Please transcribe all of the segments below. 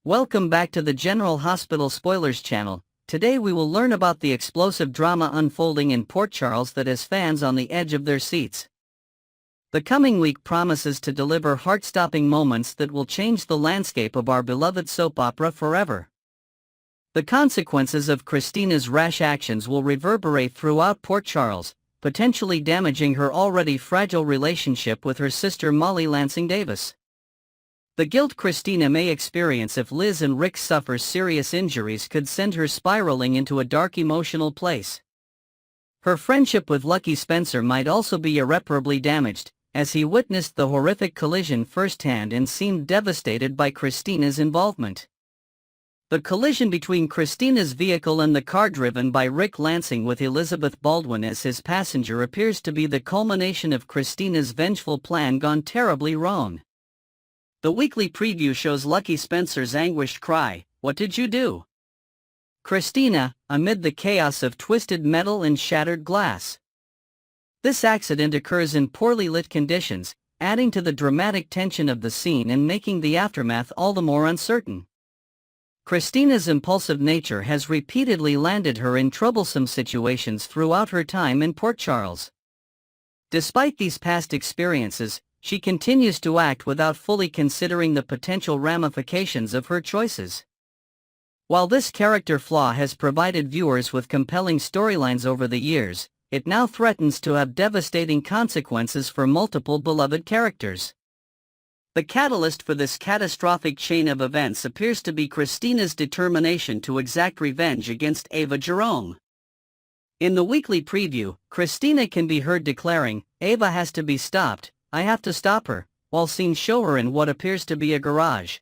Welcome back to the General Hospital Spoilers channel. Today we will learn about the explosive drama unfolding in Port Charles that has fans on the edge of their seats. The coming week promises to deliver heart-stopping moments that will change the landscape of our beloved soap opera forever. The consequences of Kristina's rash actions will reverberate throughout Port Charles, potentially damaging her already fragile relationship with her sister Molly Lansing Davis. The guilt Kristina may experience if Liz and Rick suffer serious injuries could send her spiraling into a dark emotional place. Her friendship with Lucky Spencer might also be irreparably damaged, as he witnessed the horrific collision firsthand and seemed devastated by Kristina's involvement. The collision between Kristina's vehicle and the car driven by Rick Lansing with Elizabeth Baldwin as his passenger appears to be the culmination of Kristina's vengeful plan gone terribly wrong. The weekly preview shows Lucky Spencer's anguished cry, "What did you do?" Kristina, amid the chaos of twisted metal and shattered glass. This accident occurs in poorly lit conditions, adding to the dramatic tension of the scene and making the aftermath all the more uncertain. Kristina's impulsive nature has repeatedly landed her in troublesome situations throughout her time in Port Charles. Despite these past experiences, she continues to act without fully considering the potential ramifications of her choices. While this character flaw has provided viewers with compelling storylines over the years, it now threatens to have devastating consequences for multiple beloved characters. The catalyst for this catastrophic chain of events appears to be Kristina's determination to exact revenge against Ava Jerome. In the weekly preview, Kristina can be heard declaring, "Ava has to be stopped, I have to stop her," while scenes show her in what appears to be a garage.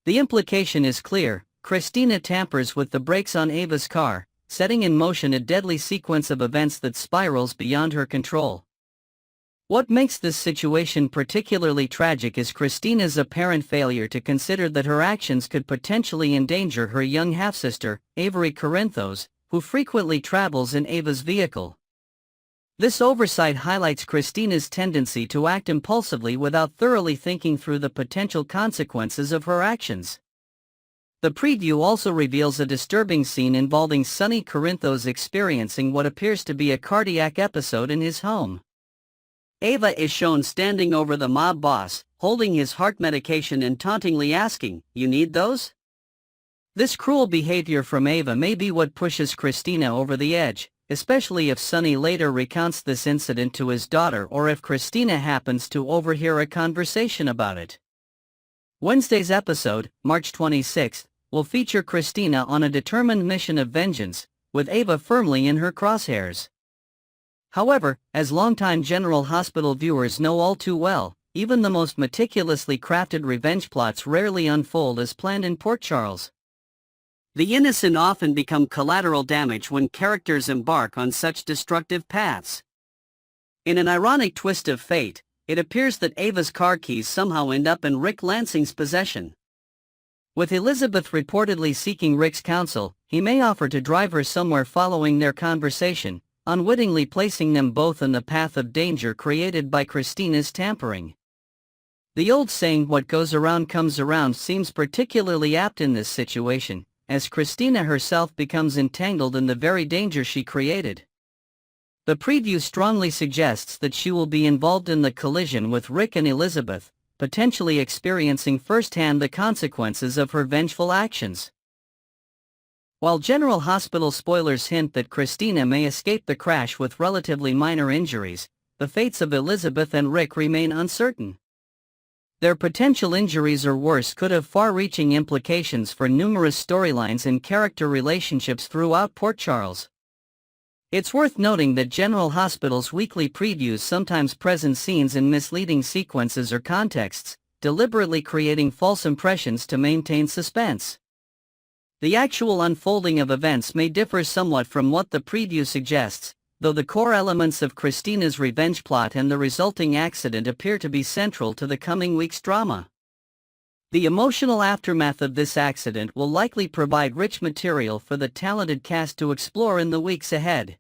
The implication is clear: Kristina tampers with the brakes on Ava's car, setting in motion a deadly sequence of events that spirals beyond her control. What makes this situation particularly tragic is Kristina's apparent failure to consider that her actions could potentially endanger her young half-sister, Avery Corinthos, who frequently travels in Ava's vehicle. This oversight highlights Kristina's tendency to act impulsively without thoroughly thinking through the potential consequences of her actions. The preview also reveals a disturbing scene involving Sonny Corinthos experiencing what appears to be a cardiac episode in his home. Ava is shown standing over the mob boss, holding his heart medication and tauntingly asking, "You need those?" This cruel behavior from Ava may be what pushes Kristina over the edge, especially if Sonny later recounts this incident to his daughter or if Kristina happens to overhear a conversation about it. Wednesday's episode, March 26th, will feature Kristina on a determined mission of vengeance, with Ava firmly in her crosshairs. However, as longtime General Hospital viewers know all too well, even the most meticulously crafted revenge plots rarely unfold as planned in Port Charles. The innocent often become collateral damage when characters embark on such destructive paths. In an ironic twist of fate, it appears that Ava's car keys somehow end up in Rick Lansing's possession. With Elizabeth reportedly seeking Rick's counsel, he may offer to drive her somewhere following their conversation, unwittingly placing them both in the path of danger created by Kristina's tampering. The old saying, "What goes around comes around," seems particularly apt in this situation, as Kristina herself becomes entangled in the very danger she created. The preview strongly suggests that she will be involved in the collision with Rick and Elizabeth, potentially experiencing firsthand the consequences of her vengeful actions. While General Hospital spoilers hint that Kristina may escape the crash with relatively minor injuries, the fates of Elizabeth and Rick remain uncertain. Their potential injuries or worse could have far-reaching implications for numerous storylines and character relationships throughout Port Charles. It's worth noting that General Hospital's weekly previews sometimes present scenes in misleading sequences or contexts, deliberately creating false impressions to maintain suspense. The actual unfolding of events may differ somewhat from what the preview suggests, though the core elements of Kristina's revenge plot and the resulting accident appear to be central to the coming week's drama. The emotional aftermath of this accident will likely provide rich material for the talented cast to explore in the weeks ahead.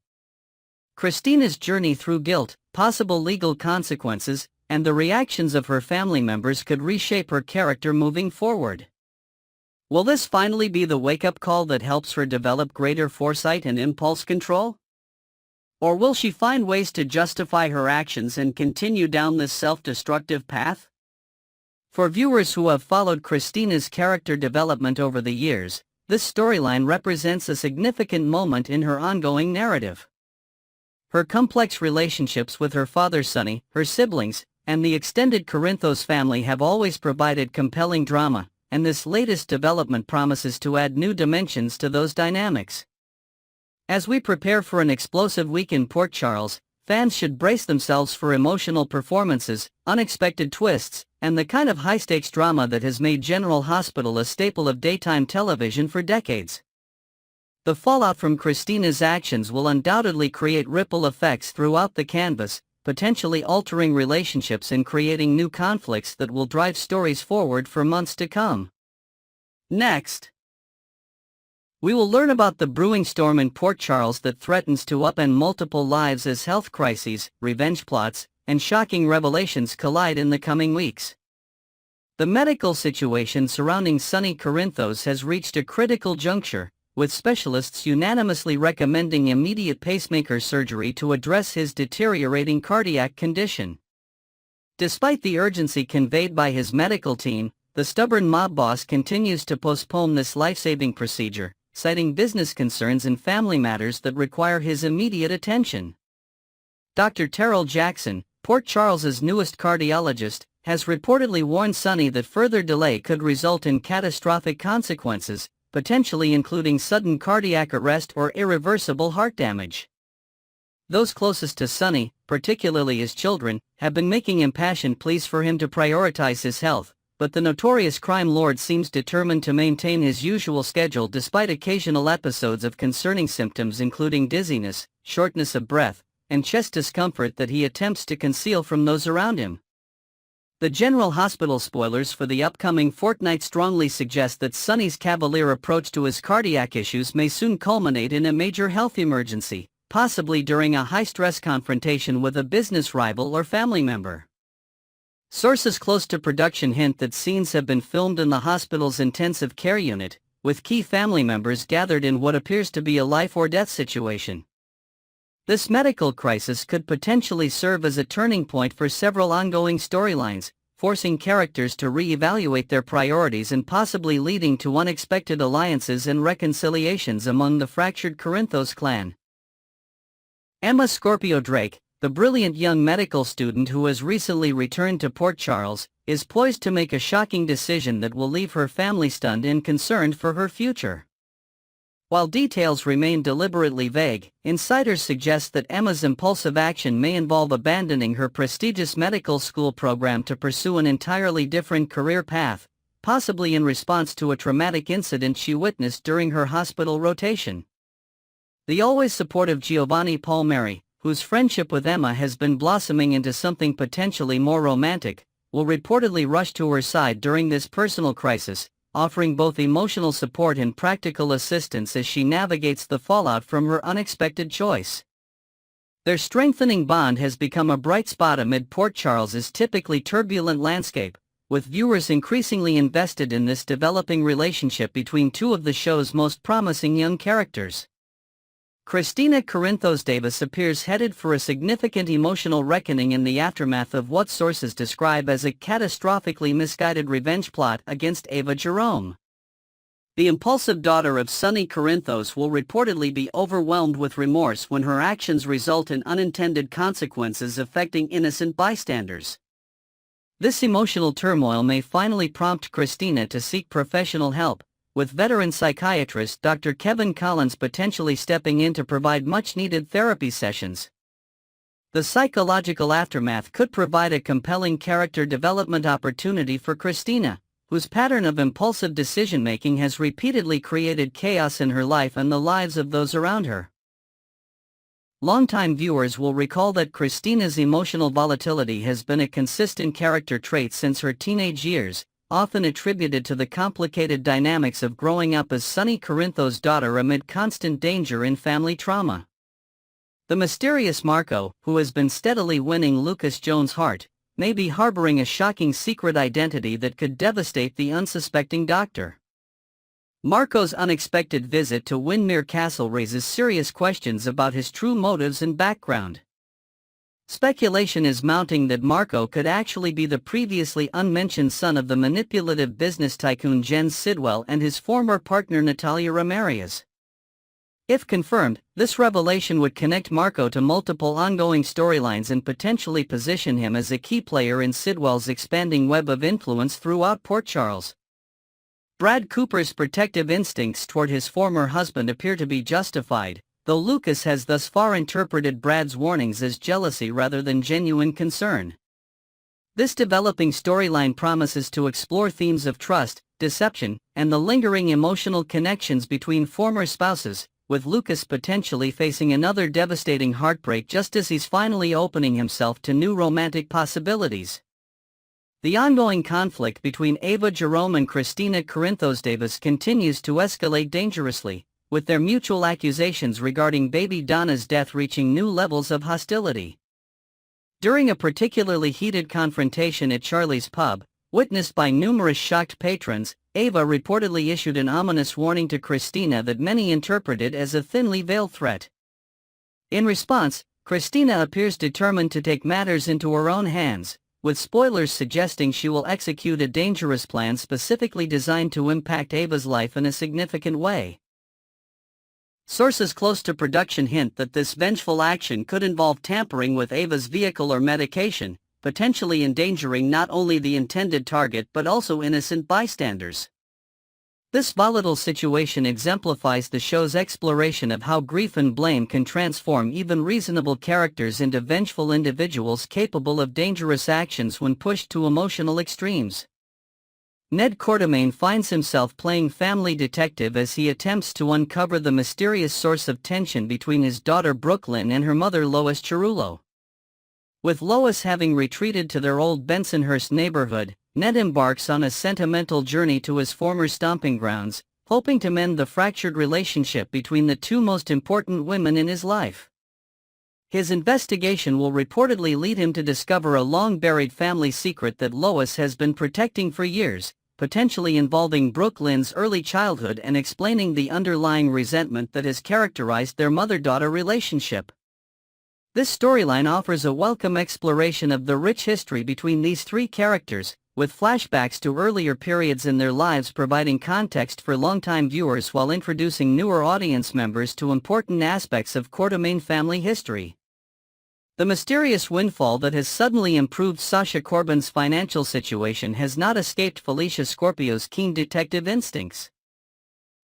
Kristina's journey through guilt, possible legal consequences, and the reactions of her family members could reshape her character moving forward. Will this finally be the wake-up call that helps her develop greater foresight and impulse control? Or will she find ways to justify her actions and continue down this self-destructive path? For viewers who have followed Kristina's character development over the years, this storyline represents a significant moment in her ongoing narrative. Her complex relationships with her father Sonny, her siblings, and the extended Corinthos family have always provided compelling drama, and this latest development promises to add new dimensions to those dynamics. As we prepare for an explosive week in Port Charles, fans should brace themselves for emotional performances, unexpected twists, and the kind of high-stakes drama that has made General Hospital a staple of daytime television for decades. The fallout from Kristina's actions will undoubtedly create ripple effects throughout the canvas, potentially altering relationships and creating new conflicts that will drive stories forward for months to come. Next, we will learn about the brewing storm in Port Charles that threatens to upend multiple lives as health crises, revenge plots, and shocking revelations collide in the coming weeks. The medical situation surrounding Sonny Corinthos has reached a critical juncture, with specialists unanimously recommending immediate pacemaker surgery to address his deteriorating cardiac condition. Despite the urgency conveyed by his medical team, the stubborn mob boss continues to postpone this life-saving procedure, citing business concerns and family matters that require his immediate attention. Dr. Terrell Jackson, Port Charles's newest cardiologist, has reportedly warned Sonny that further delay could result in catastrophic consequences, potentially including sudden cardiac arrest or irreversible heart damage. Those closest to Sonny, particularly his children, have been making impassioned pleas for him to prioritize his health, but the notorious crime lord seems determined to maintain his usual schedule despite occasional episodes of concerning symptoms including dizziness, shortness of breath, and chest discomfort that he attempts to conceal from those around him. The General Hospital spoilers for the upcoming fortnight strongly suggest that Sonny's cavalier approach to his cardiac issues may soon culminate in a major health emergency, possibly during a high-stress confrontation with a business rival or family member. Sources close to production hint that scenes have been filmed in the hospital's intensive care unit, with key family members gathered in what appears to be a life-or-death situation. This medical crisis could potentially serve as a turning point for several ongoing storylines, forcing characters to re-evaluate their priorities and possibly leading to unexpected alliances and reconciliations among the fractured Corinthos clan. Emma Scorpio Drake, the brilliant young medical student who has recently returned to Port Charles, is poised to make a shocking decision that will leave her family stunned and concerned for her future. While details remain deliberately vague, insiders suggest that Emma's impulsive action may involve abandoning her prestigious medical school program to pursue an entirely different career path, possibly in response to a traumatic incident she witnessed during her hospital rotation. The always supportive Giovanni Palmieri, whose friendship with Emma has been blossoming into something potentially more romantic, will reportedly rush to her side during this personal crisis, offering both emotional support and practical assistance as she navigates the fallout from her unexpected choice. Their strengthening bond has become a bright spot amid Port Charles's typically turbulent landscape, with viewers increasingly invested in this developing relationship between two of the show's most promising young characters. Kristina Corinthos Davis appears headed for a significant emotional reckoning in the aftermath of what sources describe as a catastrophically misguided revenge plot against Ava Jerome. The impulsive daughter of Sonny Corinthos will reportedly be overwhelmed with remorse when her actions result in unintended consequences affecting innocent bystanders. This emotional turmoil may finally prompt Kristina to seek professional help, with veteran psychiatrist Dr. Kevin Collins potentially stepping in to provide much-needed therapy sessions. The psychological aftermath could provide a compelling character development opportunity for Kristina, whose pattern of impulsive decision-making has repeatedly created chaos in her life and the lives of those around her. Longtime viewers will recall that Kristina's emotional volatility has been a consistent character trait since her teenage years, often attributed to the complicated dynamics of growing up as Sonny Corinthos' daughter amid constant danger and family trauma. The mysterious Marco, who has been steadily winning Lucas Jones' heart, may be harboring a shocking secret identity that could devastate the unsuspecting doctor. Marco's unexpected visit to Windermere Castle raises serious questions about his true motives and background. Speculation is mounting that Marco could actually be the previously unmentioned son of the manipulative business tycoon Jens Sidwell and his former partner Natalia Ramirez. If confirmed, this revelation would connect Marco to multiple ongoing storylines and potentially position him as a key player in Sidwell's expanding web of influence throughout Port Charles. Brad Cooper's protective instincts toward his former husband appear to be justified, though Lucas has thus far interpreted Brad's warnings as jealousy rather than genuine concern. This developing storyline promises to explore themes of trust, deception, and the lingering emotional connections between former spouses, with Lucas potentially facing another devastating heartbreak just as he's finally opening himself to new romantic possibilities. The ongoing conflict between Ava Jerome and Kristina Corinthos Davis continues to escalate dangerously, with their mutual accusations regarding baby Donna's death reaching new levels of hostility. During a particularly heated confrontation at Charlie's pub, witnessed by numerous shocked patrons, Ava reportedly issued an ominous warning to Kristina that many interpreted as a thinly veiled threat. In response, Kristina appears determined to take matters into her own hands, with spoilers suggesting she will execute a dangerous plan specifically designed to impact Ava's life in a significant way. Sources close to production hint that this vengeful action could involve tampering with Ava's vehicle or medication, potentially endangering not only the intended target but also innocent bystanders. This volatile situation exemplifies the show's exploration of how grief and blame can transform even reasonable characters into vengeful individuals capable of dangerous actions when pushed to emotional extremes. Ned Quartermaine finds himself playing family detective as he attempts to uncover the mysterious source of tension between his daughter Brooklyn and her mother Lois Cerullo. With Lois having retreated to their old Bensonhurst neighborhood, Ned embarks on a sentimental journey to his former stomping grounds, hoping to mend the fractured relationship between the two most important women in his life. His investigation will reportedly lead him to discover a long-buried family secret that Lois has been protecting for years, potentially involving Brooklyn's early childhood and explaining the underlying resentment that has characterized their mother-daughter relationship. This storyline offers a welcome exploration of the rich history between these three characters, with flashbacks to earlier periods in their lives providing context for longtime viewers while introducing newer audience members to important aspects of Quartermaine family history. The mysterious windfall that has suddenly improved Sasha Corbin's financial situation has not escaped Felicia Scorpio's keen detective instincts.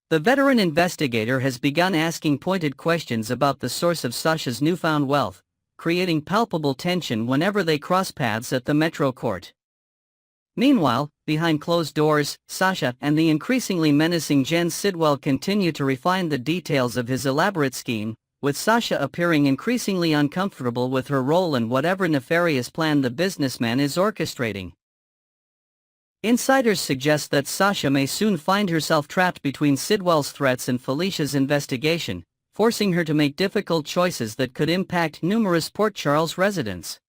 The veteran investigator has begun asking pointed questions about the source of Sasha's newfound wealth, creating palpable tension whenever they cross paths at the Metro Court. Meanwhile, behind closed doors, Sasha and the increasingly menacing Jens Sidwell continue to refine the details of his elaborate scheme, with Sasha appearing increasingly uncomfortable with her role in whatever nefarious plan the businessman is orchestrating. Insiders suggest that Sasha may soon find herself trapped between Sidwell's threats and Felicia's investigation, forcing her to make difficult choices that could impact numerous Port Charles residents.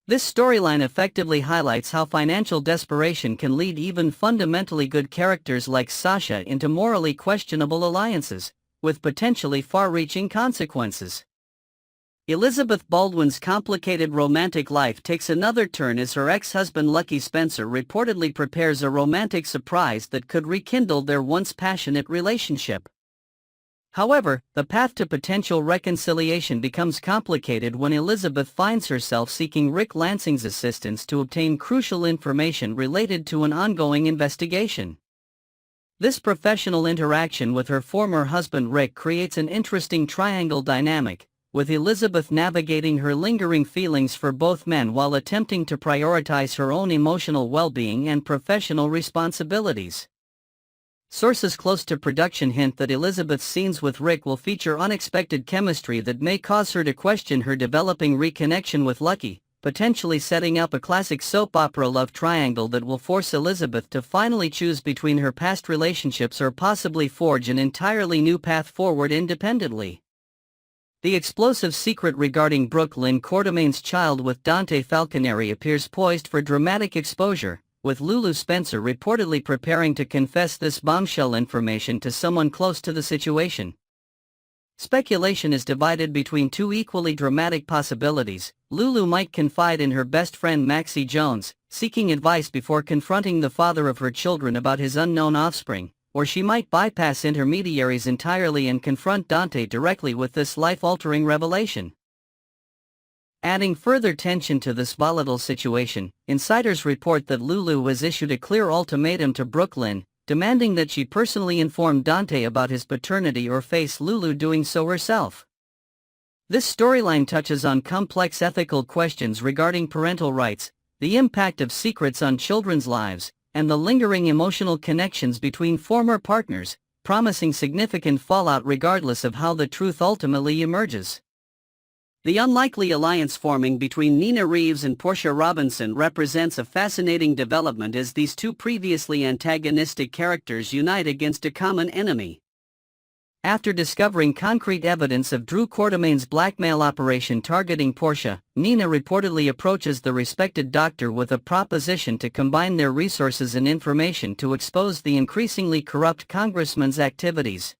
This storyline effectively highlights how financial desperation can lead even fundamentally good characters like Sasha into morally questionable alliances, with potentially far-reaching consequences. Elizabeth Baldwin's complicated romantic life takes another turn as her ex-husband Lucky Spencer reportedly prepares a romantic surprise that could rekindle their once passionate relationship. However, the path to potential reconciliation becomes complicated when Elizabeth finds herself seeking Rick Lansing's assistance to obtain crucial information related to an ongoing investigation. This professional interaction with her former husband Rick creates an interesting triangle dynamic, with Elizabeth navigating her lingering feelings for both men while attempting to prioritize her own emotional well-being and professional responsibilities. Sources close to production hint that Elizabeth's scenes with Rick will feature unexpected chemistry that may cause her to question her developing reconnection with Lucky, potentially setting up a classic soap opera love triangle that will force Elizabeth to finally choose between her past relationships or possibly forge an entirely new path forward independently. The explosive secret regarding Brooklyn Quartermaine's child with Dante Falconeri appears poised for dramatic exposure, with Lulu Spencer reportedly preparing to confess this bombshell information to someone close to the situation. Speculation is divided between two equally dramatic possibilities. Lulu might confide in her best friend Maxie Jones, seeking advice before confronting the father of her children about his unknown offspring, or she might bypass intermediaries entirely and confront Dante directly with this life-altering revelation. Adding further tension to this volatile situation, insiders report that Lulu has issued a clear ultimatum to Brooklyn, demanding that she personally inform Dante about his paternity or face Lulu doing so herself. This storyline touches on complex ethical questions regarding parental rights, the impact of secrets on children's lives, and the lingering emotional connections between former partners, promising significant fallout regardless of how the truth ultimately emerges. The unlikely alliance forming between Nina Reeves and Portia Robinson represents a fascinating development as these two previously antagonistic characters unite against a common enemy. After discovering concrete evidence of Drew Quartermain's blackmail operation targeting Portia, Nina reportedly approaches the respected doctor with a proposition to combine their resources and information to expose the increasingly corrupt congressman's activities.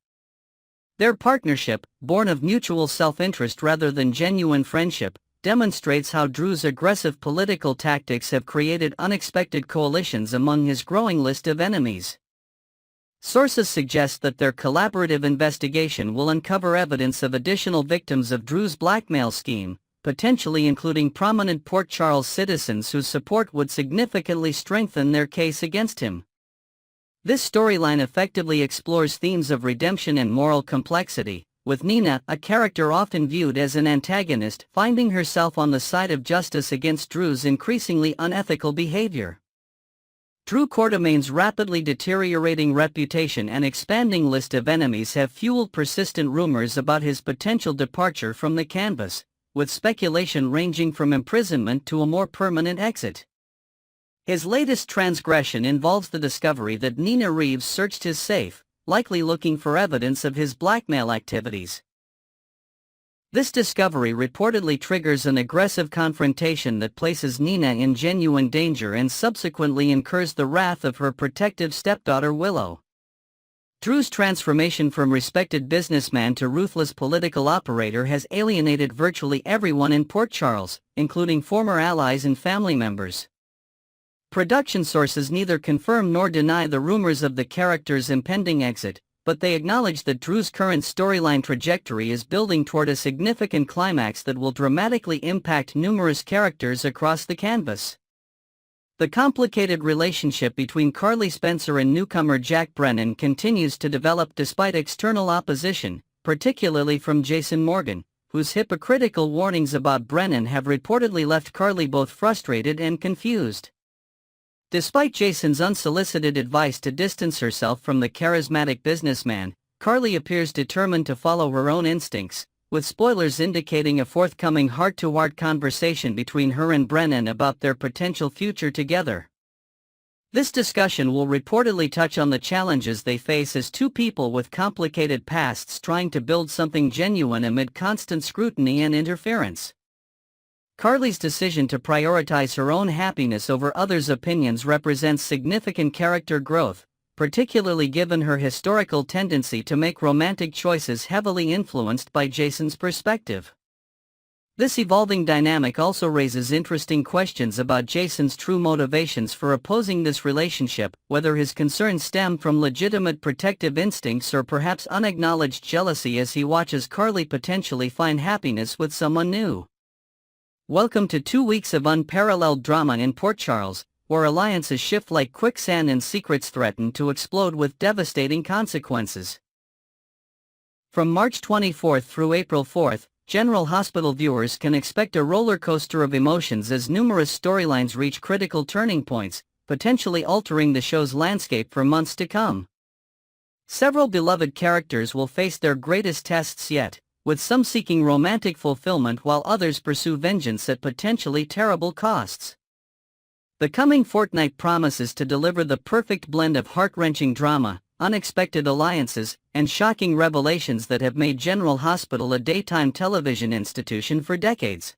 Their partnership, born of mutual self-interest rather than genuine friendship, demonstrates how Drew's aggressive political tactics have created unexpected coalitions among his growing list of enemies. Sources suggest that their collaborative investigation will uncover evidence of additional victims of Drew's blackmail scheme, potentially including prominent Port Charles citizens whose support would significantly strengthen their case against him. This storyline effectively explores themes of redemption and moral complexity, with Nina, a character often viewed as an antagonist, finding herself on the side of justice against Drew's increasingly unethical behavior. Drew Quartermain's rapidly deteriorating reputation and expanding list of enemies have fueled persistent rumors about his potential departure from the canvas, with speculation ranging from imprisonment to a more permanent exit. His latest transgression involves the discovery that Nina Reeves searched his safe, likely looking for evidence of his blackmail activities. This discovery reportedly triggers an aggressive confrontation that places Nina in genuine danger and subsequently incurs the wrath of her protective stepdaughter Willow. Drew's transformation from respected businessman to ruthless political operator has alienated virtually everyone in Port Charles, including former allies and family members. Production sources neither confirm nor deny the rumors of the character's impending exit, but they acknowledge that Drew's current storyline trajectory is building toward a significant climax that will dramatically impact numerous characters across the canvas. The complicated relationship between Carly Spencer and newcomer Jack Brennan continues to develop despite external opposition, particularly from Jason Morgan, whose hypocritical warnings about Brennan have reportedly left Carly both frustrated and confused. Despite Jason's unsolicited advice to distance herself from the charismatic businessman, Carly appears determined to follow her own instincts, with spoilers indicating a forthcoming heart-to-heart conversation between her and Brennan about their potential future together. This discussion will reportedly touch on the challenges they face as two people with complicated pasts trying to build something genuine amid constant scrutiny and interference. Carly's decision to prioritize her own happiness over others' opinions represents significant character growth, particularly given her historical tendency to make romantic choices heavily influenced by Jason's perspective. This evolving dynamic also raises interesting questions about Jason's true motivations for opposing this relationship, whether his concerns stem from legitimate protective instincts or perhaps unacknowledged jealousy as he watches Carly potentially find happiness with someone new. Welcome to 2 weeks of unparalleled drama in Port Charles, where alliances shift like quicksand and secrets threaten to explode with devastating consequences. From March 24 through April 4, General Hospital viewers can expect a roller coaster of emotions as numerous storylines reach critical turning points, potentially altering the show's landscape for months to come. Several beloved characters will face their greatest tests yet, with some seeking romantic fulfillment while others pursue vengeance at potentially terrible costs. The coming fortnight promises to deliver the perfect blend of heart-wrenching drama, unexpected alliances, and shocking revelations that have made General Hospital a daytime television institution for decades.